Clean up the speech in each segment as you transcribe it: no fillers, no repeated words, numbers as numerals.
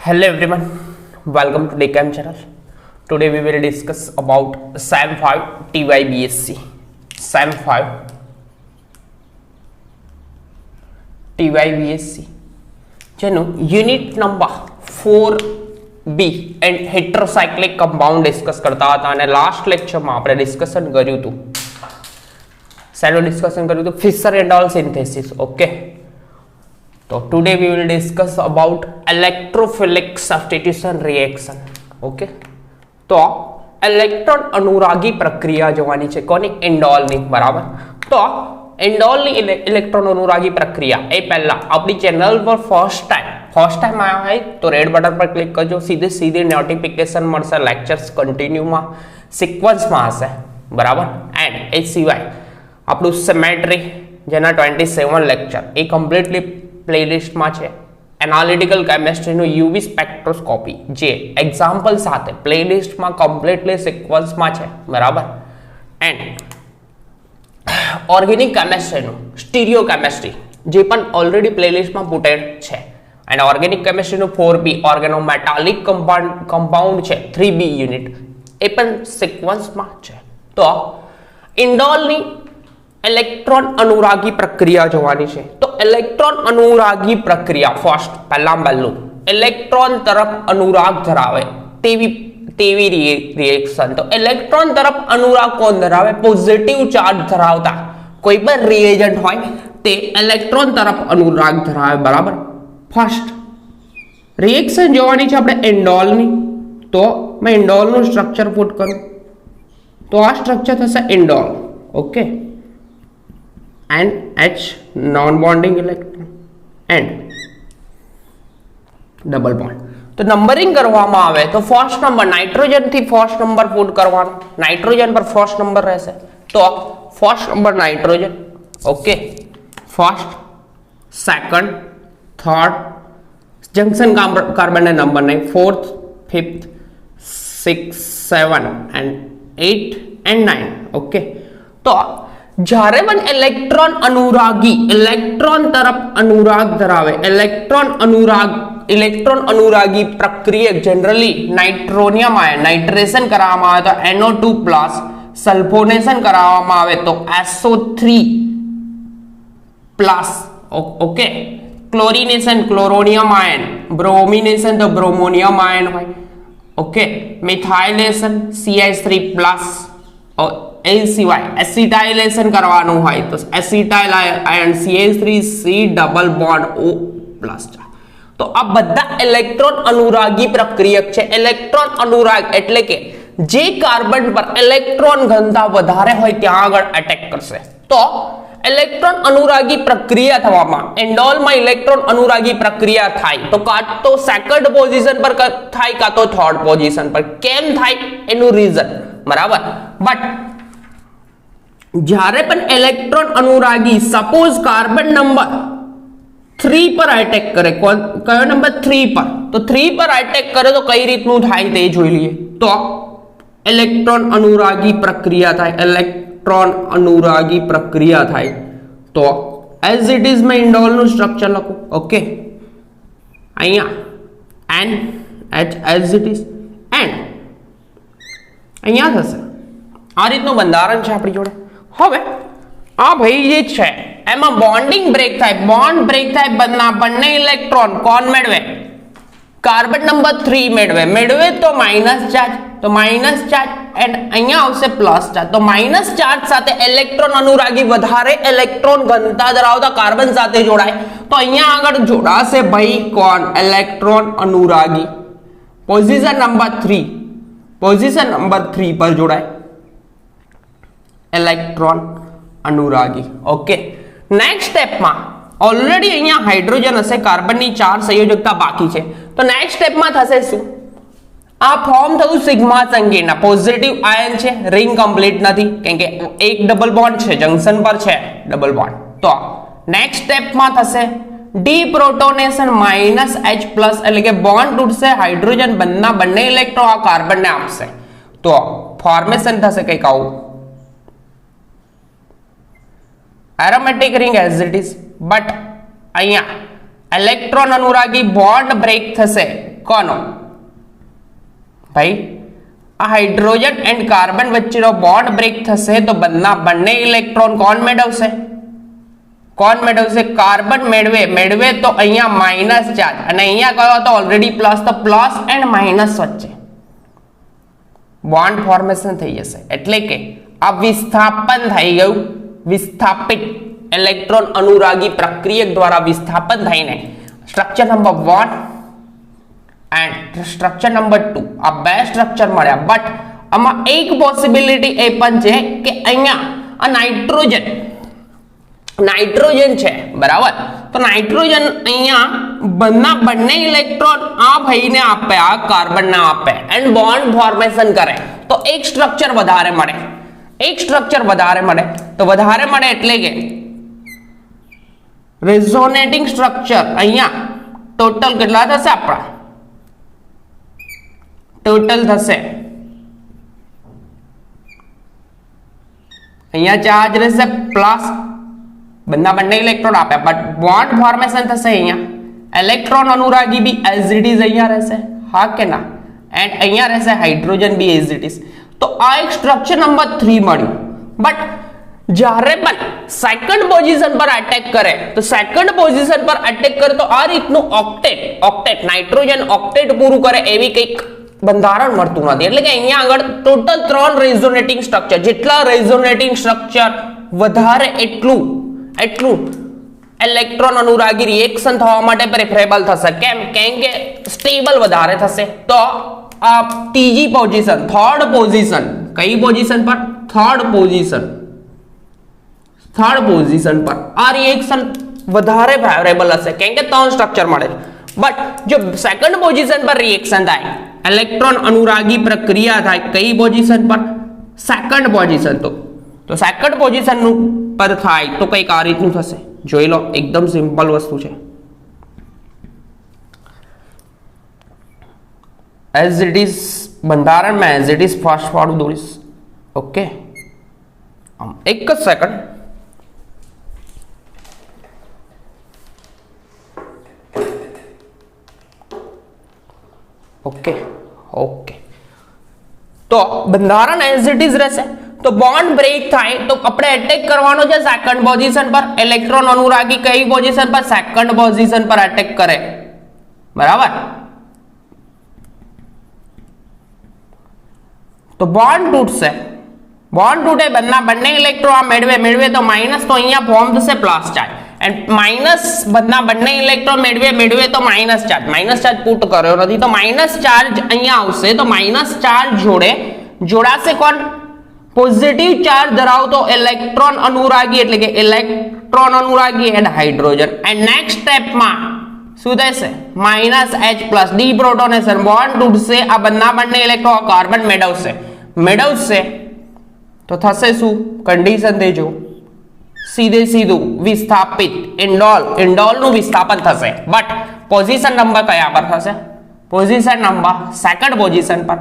Hello everyone, welcome to DCAM channel. Today we will discuss about SAM 5 TYBSc. SAM 5 TYBSc જેનું unit number 4B and heterocyclic compound discuss કરતા હતા અને last લેક્ચરમાં આપણે discussion કર્યું હતું શેનું ડિસ્કશન કર્યું હતું Fischer and all synthesis. Okay, तो today we will discuss about electrophilic substitution reaction. Okay, तो इलेक्ट्रॉन अनुरागी प्रक्रिया जोवानी छे कोनी इंडोल नी. बराबर, तो इंडोल नी इलेक्ट्रॉन अनुरागी प्रक्रिया ए पहला अपनी चैनल पर फर्स्ट टाइम आया है तो रेड बटन पर क्लिक करजो. सीधे नोटिफिकेशन मळशे. लेक्चर्स कंटिन्यू में सीक्वेंस में हशे. बराबर, एंड ए सिवाय आपणुं सिमेट्री जेना 27 लेक्चर ए कम्प्लीटली प्लेलिस्ट में है. एनालिटिकल केमिस्ट्री नो यूवी स्पेक्ट्रोस्कोपी जे एग्जाम्पल साथ प्लेलिस्ट में कम्प्लीटली सीक्वेंस में है. बराबर, एंड ऑर्गेनिक केमिस्ट्री नो स्टीरियो केमिस्ट्री जे पण ऑलरेडी प्लेलिस्ट में पुटेड है. एंड ऑर्गेनिक केमिस्ट्री नो 4B ऑर्गेनोमेटालिक कंपाउंड है 3B यूनिट ए पण सीक्वेंस में है. तो इंडोल नी इलेक्ट्रॉन अनुरागी प्रक्रिया जोवानी छे. तो इलेक्ट्रॉन अनुरागी प्रक्रिया फर्स्ट पहलू इलेक्ट्रॉन तरफ अनुराग धरावे तेवी रिएक्शन. तो इलेक्ट्रॉन तरफ अनुराग कौन धरावे? पॉजिटिव चार्ज धरावता कोई पण रिएजेंट होय ते इलेक्ट्रॉन तरफ अनुराग धरावे. बराबर, फर्स्ट रिएक्शन जोवानी छे आपणे इंडोल नी. तो मैं इंडोल નું स्ट्रक्चर पुट करूं तो आ स्ट्रक्चर थशे indole. Okay, and H non-bonding electron and double bond. तो नंबरिंग करवामां आवे तो फर्स्ट नंबर नाइट्रोजन थी फर्स्ट नंबर पुट करवानो. नाइट्रोजन पर फर्स्ट नंबर रहेशे तो first number nitrogen. Okay, first, second, third junction carbon ने नंबर नहीं, fourth, fifth, 6, 7 and 8 and 9. Okay, तो જ્યારે પણ ઇલેક્ટ્રોન તરફ અનુરાગ ધરાવે ઇલેક્ટ્રોન અનુરાગી પ્રક્રિયા जनरली નાઇટ્રોનિયમ આયન નાઇટ્રેશન કરવામાં આવે તો NO2+ સલ્ફોનેશન કરવામાં આવે તો SO3+. Okay, chlorination chloronium ion, bromination તો બ્રોમોનિયમ આયન હોય. Okay, મિથાઇલેશન CH3+. એ સિવાય એસિટાઇલેશન કરવાનું હોય તો acetyl ion CH3C double bond O+. તો આ બધા ઇલેક્ટ્રોન અનુરાગી પ્રક્રિયક છે. ઇલેક્ટ્રોન અનુરાગ એટલે કે જે કાર્બન પર ઇલેક્ટ્રોન ઘનતા વધારે હોય ત્યાં આગળ અટેક કરશે. તો ઇલેક્ટ્રોન અનુરાગી પ્રક્રિયા થવામાં એન્ડોલમાં ઇલેક્ટ્રોન અનુરાગી પ્રક્રિયા થાય તો કાં તો સેકન્ડ પોઝિશન પર થાય કાં તો થર્ડ પોઝિશન પર. કેમ થાય એનું રીઝન. બરાબર, બટ જ્યારે પણ ઇલેક્ટ્રોન અનુરાગી સપોઝ કાર્બન નંબર 3 પર અટેક કરે, કયો નંબર 3 પર, તો 3 પર અટેક કરે તો કઈ રીતનું થાય તે જોઈ લઈએ. તો ઇલેક્ટ્રોન અનુરાગી પ્રક્રિયા થાય, ઇલેક્ટ્રોન અનુરાગી પ્રક્રિયા થાય તો એઝ ઇટ ઇઝ મેં ઇન્ડોલ નું સ્ટ્રક્ચર લખું. ઓકે, અહીંયા NH as it is and અહીંયા થશે આ રીતનું બંધારણ છે આપણી જોડે. હવે આ ભાઈ જે છે એમાં બોન્ડિંગ બ્રેક થાય, બોન્ડ બ્રેક થાય બંને ઇલેક્ટ્રોન કોણ મેળવે? કાર્બન નંબર 3 મેળવે તો માઇનસ ચાર્જ, તો માઇનસ ચાર્જ એન્ડ અહીંયા આવશે પ્લસ ચાર્જ. તો માઇનસ ચાર્જ સાથે ઇલેક્ટ્રોન અનુરાગી વધારે ઇલેક્ટ્રોન ઘનતા ધરાવતા કાર્બન સાથે જોડાય તો અહીંયા આગળ જોડાશે ભાઈ કોણ? ઇલેક્ટ્રોન અનુરાગી. પોઝિશન નંબર 3 पर जोड़ाए इलेक्ट्रॉन अनुरागी. ओके, नेक्स्ट स्टेप में ऑलरेडी अहींया हाइड्रोजन हशे, कार्बन नी 4 संयोजकता बाकी है तो नेक्स्ट स्टेप में थशे शुं? आ फॉर्म थयुं सिग्मा संगीना पॉजिटिव आयन है, रिंग कम्प्लीट नहीं केम के एक डबल बॉन्ड है, जंक्शन पर है डबल बॉन्ड. तो नेक्स्ट स्टेप में थशे डीप्रोटोनेशन -H+ એટલે કે બોન્ડ તૂટશે, હાઇડ્રોજન બંને ઇલેક્ટ્રોન આ કાર્બન ને આપશે તો ફોર્મેશન થશે કંઈક આવું aromatic ring as it is. But અહીંયા ઇલેક્ટ્રોન અનુરાગી બોન્ડ બ્રેક થશે કોનો ભાઈ આ હાઇડ્રોજન એન્ડ કાર્બન વચ્ચેનો બોન્ડ બ્રેક થશે તો બંને ઇલેક્ટ્રોન કોણ મેળવશે કાર્બન મેળવે તો અહીંયા માઇનસ ચાર્જ અને અહીંયા કયો હતો ઓલરેડી પ્લસ, તો પ્લસ એન્ડ માઇનસ વચ્ચે બોન્ડ ફોર્મેશન થઈ જશે એટલે કે આ વિસ્થાપન થઈ ગયું, વિસ્થાપિત ઇલેક્ટ્રોન અનુરાગી પ્રક્રિયક દ્વારા વિસ્થાપન થઈને structure number 1 and structure number 2 આ બે સ્ટ્રક્ચર મળ્યા. બટ આમાં એક પોસિબિલિટી એ પણ છે કે અહીંયા આ નાઇટ્રોજન છે બરાબર, તો નાઇટ્રોજન અહીંયા બંને ઇલેક્ટ્રોન આ ભાઈને આપે, આ કાર્બનને આપે એન્ડ બોન્ડ ફોર્મેશન કરે તો એક સ્ટ્રક્ચર વધારે મળે, તો વધારે મળે એટલે કે રેઝોનેટિંગ સ્ટ્રક્ચર અહીંયા ટોટલ કેટલા થશે આપણા, ટોટલ થશે અહીંયા ચાર્જ રહેશે પ્લસ, બંને ઇલેક્ટ્રોન આપ્યા બટ બોન્ડ ફોર્મેશન થશે અહીંયા ઇલેક્ટ્રોન અનુરાગી બી એઝ ઇટ ઇઝ અહીંયા રહેશે, હા કે ના, એન્ડ અહીંયા રહેશે હાઇડ્રોજન બી એઝ ઇટ ઇઝ. તો આ એક સ્ટ્રક્ચર નંબર 3 મળ્યું. બટ જ્યારે પણ સેકન્ડ પોઝિશન પર અટેક કરે તો આ રીતનું ઓક્ટેટ નાઇટ્રોજન ઓક્ટેટ પૂરું કરે એવી કંઈક બંધારણ મળતું નથી. એટલે કે અહીંયા આગળ ટોટલ 3 રેઝોનેટિંગ સ્ટ્રક્ચર, જેટલા રેઝોનેટિંગ સ્ટ્રક્ચર વધારે એટલું ઇલેક્ટ્રોન અનુરાગી રિએક્શન થવા માટે પ્રેફરેબલ થશે. કેમ કે સ્ટેબલ વધારે થશે. તો આ ત્રીજી પોઝિશન, થર્ડ પોઝિશન, કઈ પોઝિશન પર, થર્ડ પોઝિશન પર આ રિએક્શન વધારે ફેવરેબલ હશે કેમ કે 3 સ્ટ્રક્ચર મળે. બટ જો સેકન્ડ પોઝિશન પર રિએક્શન થાય, ઇલેક્ટ્રોન અનુરાગી પ્રક્રિયા થાય કઈ પોઝિશન પર, સેકન્ડ પોઝિશન, તો સેકન્ડ પોઝિશન પર થાય તો કંઈક આ રીતનું થશે. જોઈ લો, એકદમ સિમ્પલ વસ્તુ છે. એઝ ઇટ ઇઝ બંધારણમાં એઝ ઇટ ઇઝ ફર્સ્ટ વાળું દોરીશ. ઓકે, એક જ સેકન્ડ. ઓકે તો બંધારણ એઝ ઇટ ઇઝ રહેશે. તો બોન્ડ બ્રેક થાય તો આપણે એટેક કરવાનો છે સેકન્ડ પોઝિશન પર. ઇલેક્ટ્રોન અનુરાગી કઈ પોઝિશન પર, સેકન્ડ પોઝિશન પર એટેક કરે બરાબર. તો બોન્ડ તૂટશે, બોન્ડ તૂટે બંને ઇલેક્ટ્રોન મેળવે તો માઇનસ, તો અહીંયા ફોર્મ થશે પ્લસ ચાર્જ એન્ડ માઇનસ બંને ઇલેક્ટ્રોન મેળવે તો માઇનસ ચાર્જ પુટ કર્યો નથી તો માઇનસ ચાર્જ અહીંયા આવશે. તો માઇનસ ચાર્જ જોડે જોડાશે કોણ, પોઝિટિવ ચાર્જ ધરાવતો ઇલેક્ટ્રોન અનુરાગી એટલે કે ઇલેક્ટ્રોન અનુરાગી એન્ડ હાઇડ્રોજન. એન્ડ નેક્સ્ટ સ્ટેપમાં શું થશે, minus H plus deprotonation, bond તૂટશે, આ બંને ઇલેક્ટ્રોન કાર્બન મેળવશે તો થશે શું, કન્ડિશન દેજો, સીધું વિસ્થાપિત ઇન્ડોલ નું વિસ્થાપન થશે. બટ પોઝિશન નંબર કયા પર થશે, પોઝિશન નંબર સેકન્ડ પોઝિશન પર.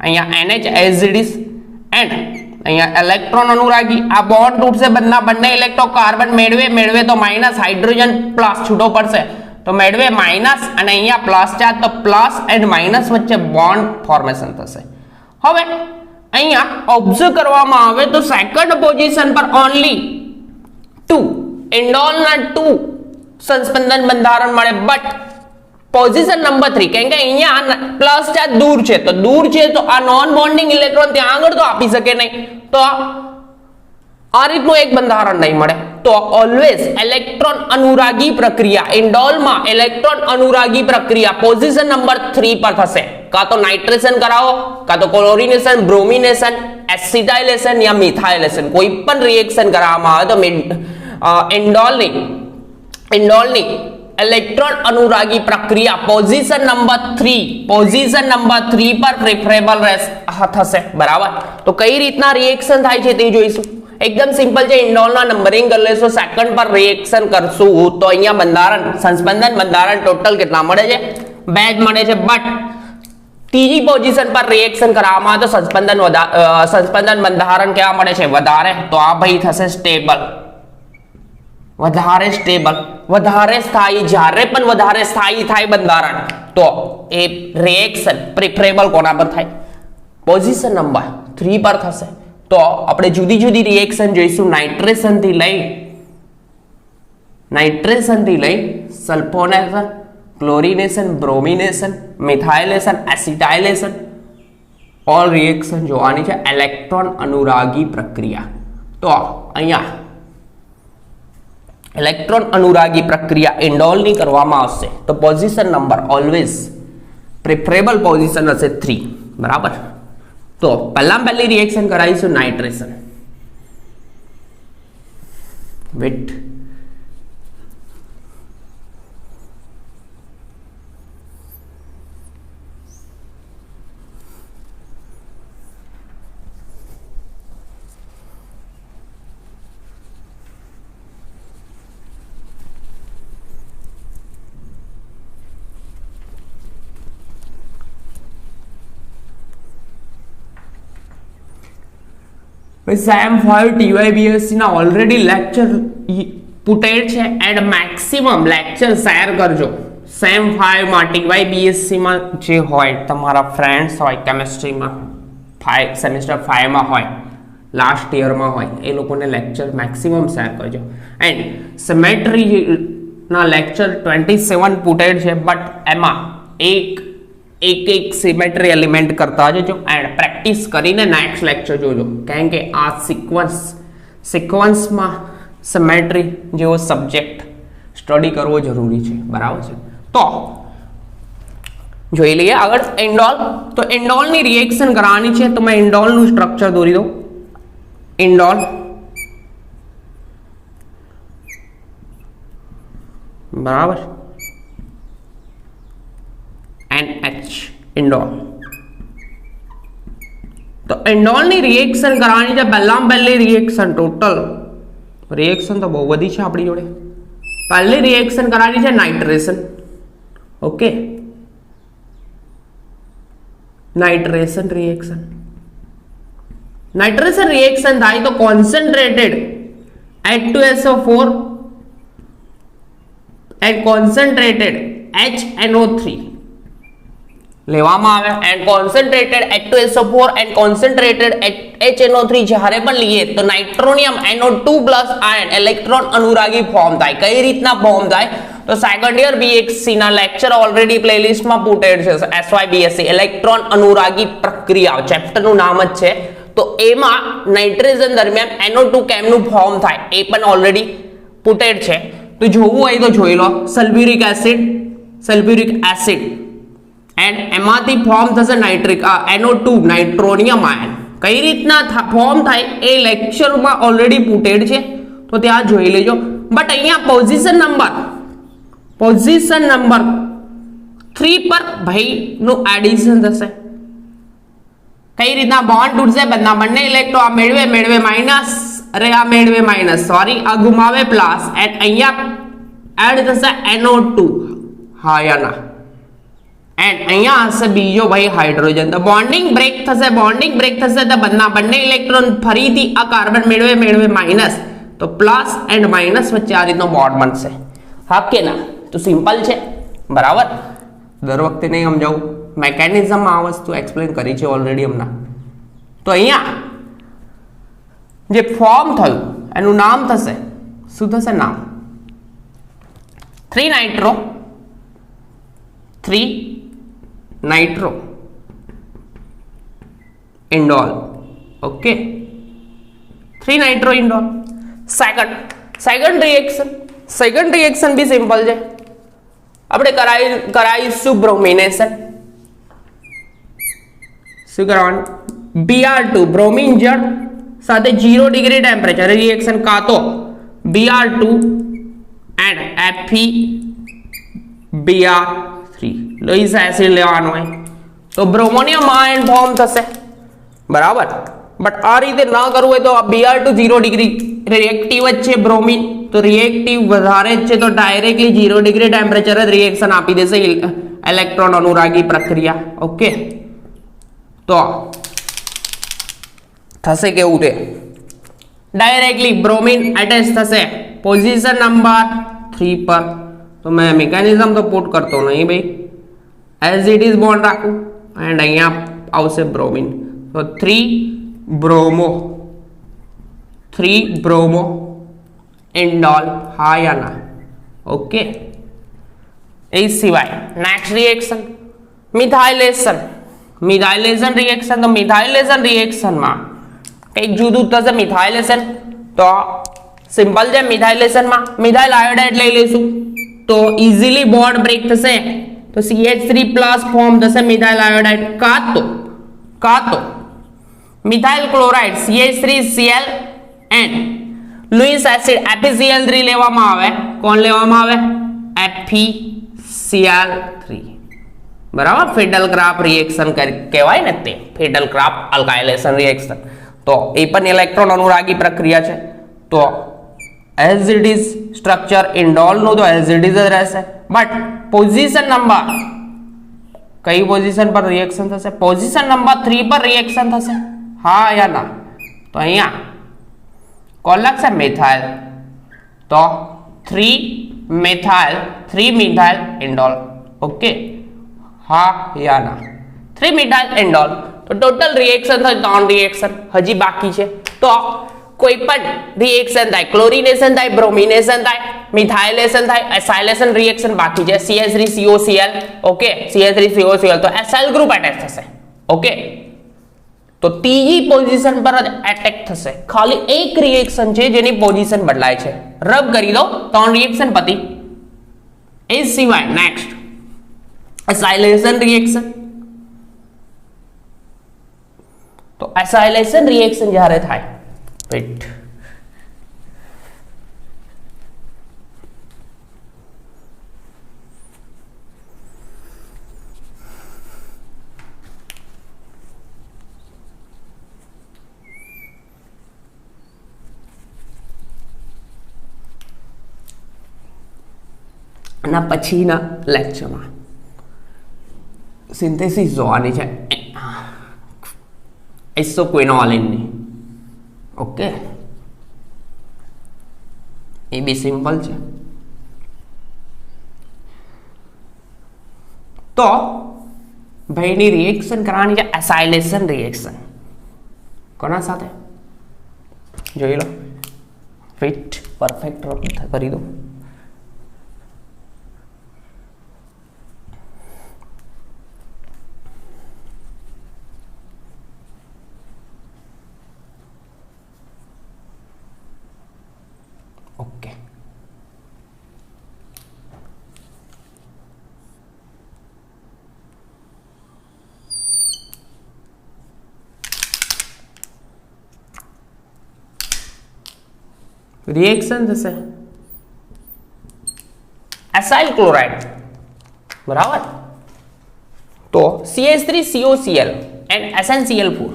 અહીંયા NH as it is and અહીંયા ઇલેક્ટ્રોન અનુરાગી, આ બોન્ડ તૂટશે, બંને ઇલેક્ટ્રોન કાર્બન મેળવે તો માઇનસ, હાઇડ્રોજન પ્લસ છૂટો પડશે તો મેળવે માઇનસ, અને અહીંયા પ્લસ ચાર્જ તો પ્લસ એન્ડ માઇનસ વચ્ચે બોન્ડ ફોર્મેશન થશે. હવે અહીંયા ઓબ્ઝર્વ કરવામાં આવે તો સેકન્ડ પોઝિશન પર ઓનલી 2 ઇન્ડોલના 2 સંસ્પંદન બંધારણ મળે. બટ પોઝિશન નંબર 3 કેમ કે અહીંયા પ્લસ ચાર્જ દૂર છે તો આ નોન બોન્ડિંગ ઇલેક્ટ્રોન ત્યાં આગળ તો આપી શકે નહીં, તો આ રીતનું એક બંધારણ નહીં મળે. તો ઓલવેઝ ઇલેક્ટ્રોન અનુરાગી પ્રક્રિયા ઇન્ડોલમાં ઇલેક્ટ્રોન અનુરાગી પ્રક્રિયા પોઝિશન નંબર 3 પર થશે. કાં તો નાઇટ્રેશન કરાવો, કાં તો ક્લોરિનેશન, બ્રોમિનેશન, એસિટાઇલેશન યા મિથાઇલેશન, કોઈ પણ રિએક્શન કરવામાં આવે તો ઇન્ડોલની ઇલેક્ટ્રોન અનુરાગી પ્રક્રિયા પોઝિશન નંબર 3 પર પ્રેફરેબલ થશે બરાબર. તો કઈ રીતના રિએક્શન થાય છે તે જોઈશું. એકદમ સિમ્પલ છે, ઇન્ડોલના નંબરિંગ કરી લેશો, સેકન્ડ પર રિએક્શન કરશું તો અહીંયા સંસ્પંદન બંધારણ ટોટલ કેટલા મળે છે, 2 જ મળે છે. બટ ત્રીજી પોઝિશન પર રિએક્શન કરવામાં તો સંસ્પંદન બંધારણ કેવા મળે છે, વધારે. તો આ ભાઈ થશે સ્ટેબલ. વધારે સ્ટેબલ, વધારે સ્થાયી, જ્યારે પણ વધારે સ્થાયી થાય બંધારણ તો એ રિએક્શન પ્રિફરેબલ કોના પર થાય? પોઝિશન નંબર 3 પર થશે. તો આપણે જુદી જુદી રિએક્શન જોઈશું નાઇટ્રેશન થી લઈ sulphonation, chlorination, bromination, methylation, acetylation all reaction જોવાની છે. ઇલેક્ટ્રોન અનુરાગી પ્રક્રિયા. તો અહીંયા ઇલેક્ટ્રોન અનુરાગી પ્રક્રિયા ઇન્ડોલની કરવામાં આવશે તો position number always preferable position હશે 3. બરાબર. તો પહેલી રિએક્શન કરાવીશું નાઇટ્રેશન વિથ સેમ 5 TYBSC ના ઓલરેડી લેક્ચર પુટેડ છે એન્ડ મેક્સિમમ લેક્ચર શેર કરજો. સેમ 5 માં TYBSC માં જે હોય તમારા ફ્રેન્ડ્સ હોય કેમિસ્ટ્રીમાં 5 સેમેસ્ટર 5 માં હોય લાસ્ટ યરમાં હોય એ લોકોને લેક્ચર મેક્સિમમ શેર કરજો. એન્ડ સિમેટ્રી ના લેક્ચર 27 પુટેડ છે બટ એમાં એક સિમેટ્રી એલિમેન્ટ કરતા જજો એન્ડ પ્રેક્ટિસ કરીને નેક્સ્ટ લેક્ચર જોજો. કારણ કે આ સિક્વન્સમાં સિમેટ્રી જેવો સબ્જેક્ટ સ્ટડી કરવો જરૂરી છે. બરાબર છે. તો જોઈ લઈએ આગળ ઇન્ડોલ. તો ઇન્ડોલની રિએક્શન કરવાની છે તો મેં ઇન્ડોલનું સ્ટ્રક્ચર દોરી દઉં. ઇન્ડોલ બરાબર NH ઇન્ડોલ. તો ઇન્ડોલની રિએક્શન કરવાની છે. પહેલી રિએક્શન ટોટલ રિએક્શન તો બહુ બધી છે આપણી જોડે. પહેલી રિએક્શન કરવાની છે નાઇટ્રેશન. ઓકે, નાઇટ્રેશન રિએક્શન થાય તો concentrated H2SO4 and concentrated HNO3 લેવામાં આવે and concentrated H2SO4 and concentrated HNO3 જ્યારે પણ લઈએ તો nitronium NO2 plus ion electron અનુરાગી ફોર્મ થાય. કઈ રીતના ફોર્મ થાય તો સેકન્ડ યર BXC ના લેક્ચર ઓલરેડી પ્લેલિસ્ટમાં પુટેડ છે. SYBSC ઇલેક્ટ્રોન અનુરાગી પ્રક્રિયા ચેપ્ટરનું નામ જ છે. તો એમાં નાઇટ્રેશન દરમિયાન NO2 કેમનું ફોર્મ થાય એ પણ ઓલરેડી પુટેડ છે. તો જોવું હોય તો જોઈ લો. સલ્ફ્યુરિક એસિડ એન્ડ એમાંથી ફોર્મ થશે NO2 નાઇટ્રોનિયમ આયન. કઈ રીતના ફોર્મ થાય એ લેક્ચરમાં ઓલરેડી પુટેડ છે તો ત્યાં જોઈ લેજો. બટ અહીંયા પોઝિશન નંબર 3 પર ભાઈનું એડિશન થશે. કઈ રીતના બોન્ડ તૂટશે? બંને ઇલેક્ટ્રોન આ મેળવે માઇનસ, અરે આ મેળવે માઇનસ, સોરી આ ગુમાવે પ્લસ એન્ડ અહીંયા એડ થશે NO2 હાયના એન્ડ અહીંયા હશે બીજો ભાઈ હાઇડ્રોજન. તો બોન્ડિંગ બ્રેક થશે તો બંને ઇલેક્ટ્રોન ફરીથી આ કાર્બન મેળવે માઇનસ તો પ્લસ એન્ડ માઇનસ વચ્ચે આ રીતનો બોન્ડ બનશે. હા કે ના? તો સિમ્પલ છે. બરાબર. દર વખતે નહીં સમજાવું, મેકેનિઝમમાં આ વસ્તુ એક્સપ્લેન કરી છે ઓલરેડી હમણાં. તો અહીંયા જે ફોર્મ થયું એનું નામ થશે, શું થશે નામ? 3 nitro indole. Okay, 3 nitro indole. Second reaction બી સિમ્પલ છે. આપણે કરાવીશું બ્રોમિનેશન. શું કરવાનું? Br2 બ્રોમિન જળ સાથે 0 ડિગ્રી ટેમ્પરેચર રિએક્શન કાં તો Br2 and FeBr3 Lewis acid લેવાનું હોય તો બ્રોમોનિયમ આયન ફોર્મ થશે. બરાબર. બટ આ રીતે ના કરવું હોય તો આ Br2 0 ડિગ્રી રિએક્ટિવ જ છે બ્રોમિન, તો રિએક્ટિવ વધારે જ છે તો ડાયરેક્ટલી 0 ડિગ્રી ટેમ્પરેચર જ રિએક્શન આપી દેશે ઇલેક્ટ્રોન અનુરાગી પ્રક્રિયા. ઓકે, તો થશે કેવું? તે ડાયરેક્ટલી બ્રોમિન એટેચ થશે पोजीशन नंबर 3 पर, तो मैं मेकेनिज्म तो पुट करतो नहीं भाई, एज इट इज बॉन्ड राखू एंड अहींया आवशे ब्रोमीन, तो 3 ब्रोमो इंडोल, हाँ या ना? ओके। ए सिवाय नेक्स्ट रिएक्शन मिथाइलेशन रिएक्शन, तो मिथाइलेशन रिएक्शन में कई जुदू थशे मिथाइलेशन, तो सिंपल है मिथाइलेशन में मिथाइल आयोडाइड लई लेशु तो इजीली बॉन्ड ब्रेक थशे, तो CH3+ फॉर्म थशे मिथाइल आयोडाइड, का तो methyl chloride CH3Cl and Lewis acid FeCl3 लेवामां आवे, कोण लेवामां आवे? FeCl3, बराबर। फिडल-क्राफ्ट रिएक्शन कहेवाय ने ते, फिडल-क्राफ्ट अल्काइलेशन रिएक्शन, तो ए पण इलेक्ट्रॉन अनुरागी प्रक्रिया छे, तो as it is structure indole नो तो एज इट इज ज रहेशे, बट पोजीशन नंबर कई पोजीशन पर रिएक्शन थशे? पोजीशन नंबर 3 पर रिएक्शन थशे, हाँ या ना? तो अहींया कोण लागशे? मिथाइल, तो 3 मिथाइल इंडोल, ओके, हाँ या ना? 3 मिथाइल इंडोल, तो टोटल रिएक्शन था 3 रिएक्शन हजी बाकी छे, तो कोई पण रिएक्शन थाय, क्लोरिनेशन थाय, ब्रोमिनेशन थाय, मिथाइलेशन थाय, एसाइलेशन रिएक्शन बाकी छे, CH3COCl, ओके, CH3COCl, तो एसाइल ग्रुप अटैच थशे, ओके, तो तीजी पोजीशन पर अटैक थशे, खाली एक रिएक्शन छे जेनी पोजीशन बदलाय छे, रब करी दो 3 रिएक्शन पती। ए सिवाय नेक्स्ट एसाइलेशन रिएक्शन, तो एसाइलेशन रिएक्शन ज्यारे थाय, वेट, ना पछीना लेक्चर में सिंथेसिस जोवानी छे आइसोक्विनोलिन नी, ओके, ये भी सिंपल छे। तो भाईनी रिएक्शन करानी छे एसाइलेशन रिएक्शन, कोना साथे जोई लो, फिट परफेक्ट करी दो। ओके, रिएक्शन जैसे एसाइल क्लोराइड, बराबर, तो CH3COCl and SnCl4,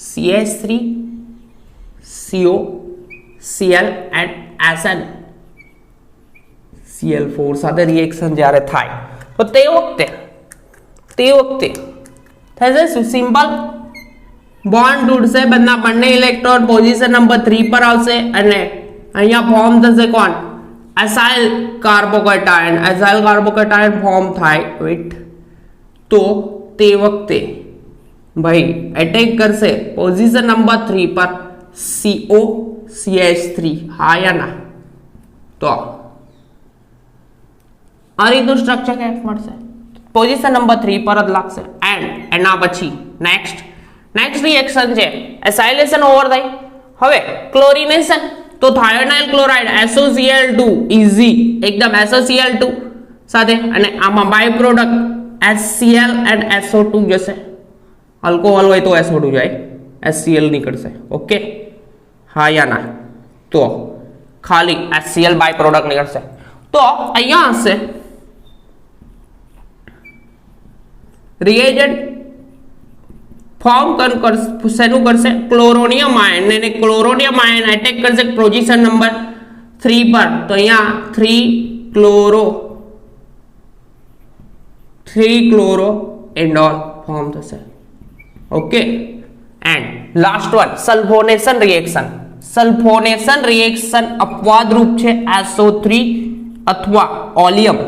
CH3COCl and SnCl4 સાથે રિએક્શન જ્યારે થાય તો તે વખતે થશે શું? સિમ્પલ બોન્ડ તૂટશે, બંને ઇલેક્ટ્રોન પોઝિશન નંબર 3 પર આવશે અને અહીંયા ફોર્મ થશે કોણ? એસાઇલ કાર્બોકેટાયન ફોર્મ થાય, વેટ, તો તે વખતે ભાઈ એટેક કરશે પોઝિશન નંબર 3 પર COCH3, હા યા ના? તો આ રીતનું સ્ટ્રક્ચર કેમ મળશે? પોઝિશન નંબર 3 પર જ લાગશે એન્ડ એના પછી નેક્સ્ટ રિએક્શન છે એસાઇલેશન ઓવર થાય। હવે ક્લોરિનેશન, તો થાયોનાઇલ ક્લોરાઇડ SOCl2 ઇઝી એકદમ SOCl2 સાથે અને આમાં by product HCl and SO2 જશે, અલ્કોહોલ હોય તો SO2 જાય, HCl નીકળશે, ઓકે, હા યા ના? તો ખાલી HCl બાય પ્રોડક્ટ નીકળશે, તો અહીંયા હશે रिएजेंट फॉर्म શેનું કરશે? ક્લોરોનિયમ આયન, ને ક્લોરોનિયમ આયન એટેક કરશે પોઝિશન નંબર 3 પર, તો અહીંયા 3 ક્લોરો એન્ડોલ ફોર્મ થશે, okay, and last one સલ્ફોનેશન સલ્ફોનેશન reaction અપવાદ રૂપ છે SO3 અથવા ઓલિયમ,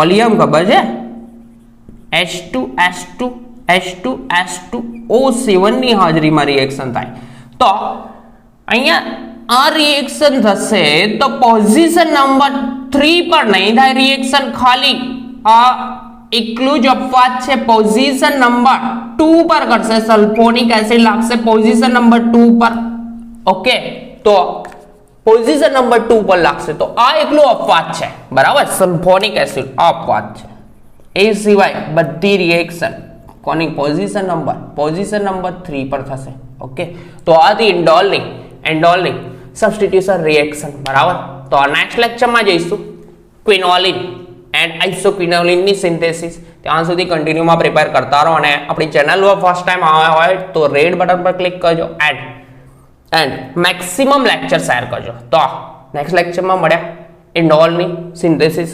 ઓલિયમ ખબર છે H2SO7 ની હાજરીમાં રિએક્શન થાય તો અહીંયા આ રિએક્શન થશે તો પોઝિશન નંબર 3 પર નહીં થાય રિએક્શન, ખાલી આ એકલું જ અપવાદ છે પોઝિશન નંબર 2 પર કરશે, સલ્ફોનિક એસિડ લાગશે પોઝિશન નંબર 2 પર. ઓકે, તો પોઝિશન નંબર 2 પર લાગશે તો આ એકલું અપવાદ છે, બરાબર, સલ્ફોનિક એસિડ અપવાદ છે. એ સિવાય બધી રિએક્શન કોની પોઝિશન નંબર 3 પર થશે. ઓકે, તો આ હતી એન્ડોલની સબસ્ટિટ્યુશન રિએક્શન, બરાબર. તો આ નેક્સ્ટ લેક્ચરમાં જઈશું ક્વિનોલિન એન્ડ આઇસોક્વિનોલિનની સિન્થેસિસ. ત્યાં સુધી કન્ટિન્યુમાં પ્રિપેર કરતા રહો અને આપણી ચેનલ પર ફર્સ્ટ ટાઈમ આવ્યા હોય તો રેડ બટન પર ક્લિક કરજો એન્ડ મેક્સિમમ લેક્ચર શેર કરજો. તો નેક્સ્ટ લેક્ચરમાં મળ્યા ઇન્ડોલની સિન્થેસિસ,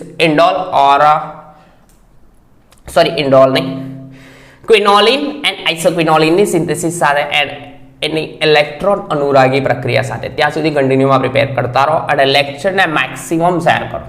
ક્વિનોલિન એન્ડ આઇસોક્વિનોલિનની સિન્થેસિસ સાથે એન્ડ એની ઇલેક્ટ્રોન અનુરાગી પ્રક્રિયા સાથે. ત્યાં સુધી કન્ટિન્યુમાં પ્રિપેર કરતા રહો અને લેક્ચરને મેક્સિમમ શેર કરો.